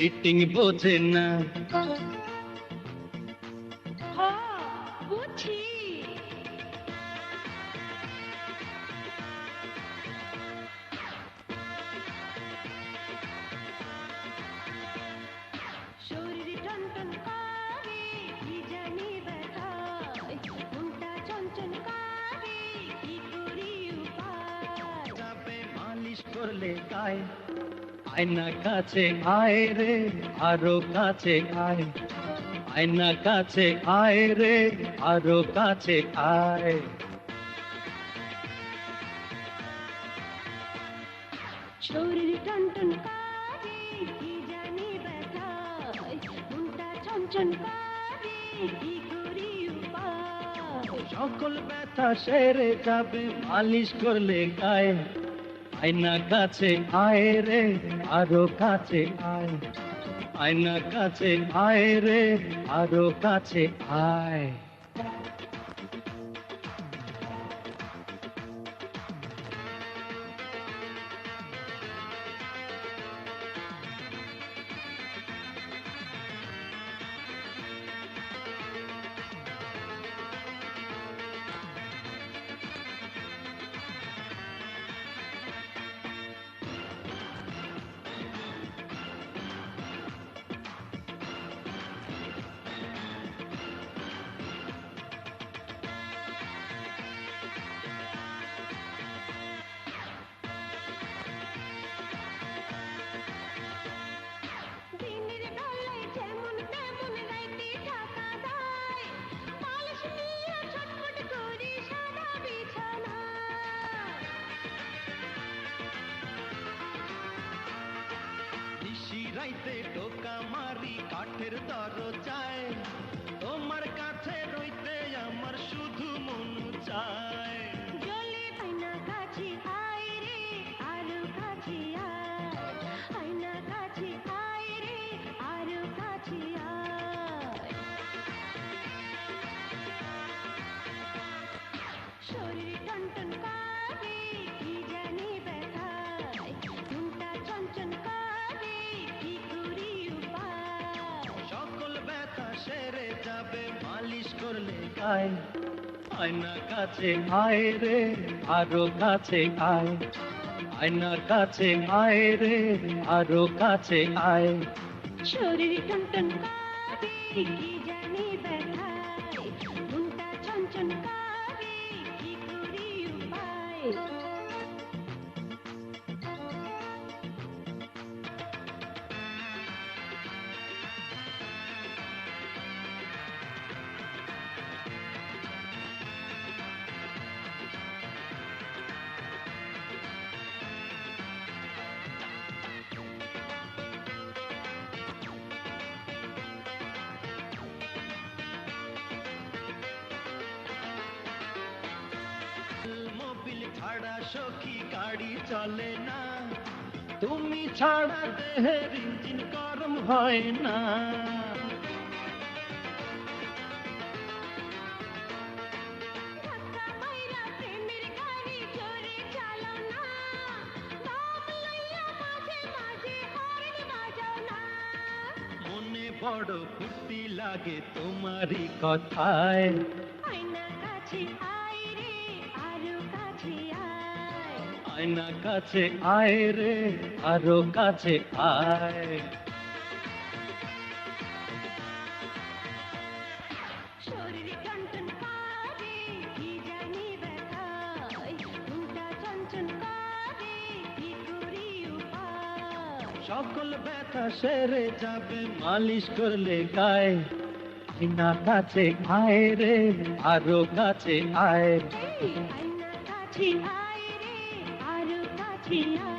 Cheating বোঝে না। বুঝি। শরীর টনটন করে কি জানি ব্যথায়, মনটা চঞ্চল করে কি করি উপায়। যাবে মালিশ করলে গায়ে, আয়না কাছে আয় রে, আরো কাছে আয়। আয়না কাছে আয় রে, আরো কাছে আয়। শরীর টনটন করে কি জানি ব্যথায়, মনটা চঞ্চল করে কি করি উপায়। সকল ব্যথা সেরে যাবে মালিশ করলে গায়ে। আয়না কাছে আয় রে, আরো কাছে আয়। আয়না কাছে আয় রে, আরো কাছে আয়। দিনের বেলায় যেমন তেমন রাইতে ঢাকা দেয়, মালিশ নিয়ে ছটফট করি সারা বিছানা। নিশি রাইতে টোকা মারি কাঠের দরজায়, তোমার কাছে রইতে আমার শুধু মন চায়। জলে আয়না কাছে আয় রে, আরো কাছে আয়। আয়না কাছে আয় রে, আরো কাছে আয়। শরীর টনটন করে কি জানি ব্যথায়, মনটা চঞ্চল করে কি করি উপায়। সকল ব্যথা সেরে যাবে মালিশ করলে গায়ে। আয়না কাছে আয় রে, আরো কাছে আয়। আয়না কাছে আয় রে, আরো কাছে আয়। শরীর টনটন করে কি জানি ব্যথায়, মনটা চঞ্চল করে কি করি উপায়। মোবিল ছাড়া সখী গাড়ি চলে না, তুমি ছাড়া দেহের ইঞ্জিন গরম হয় না। ধাক্কা মাইরা প্রেমের গাড়ি জোরে চালাও না, দম লইয়া মাঝে মাঝে হর্ন বাজাও না। মনে বড় ফুর্তি লাগে তোমারই কথায়। আয়না কাছে আয় রে, আরো কাছে আয়। আয়না কাছে আয় রে, আরো কাছে আয়। শরীর টনটন করে কি জানি ব্যথায়, মনটা চঞ্চল করে কি করি উপায়। সকল ব্যথা সেরে যাবে মালিশ করলে গায়ে। আয়না কাছে আয় রে, আরো কাছে আয়। আয়না কাছে আয় রে, আরো কাছে আয়।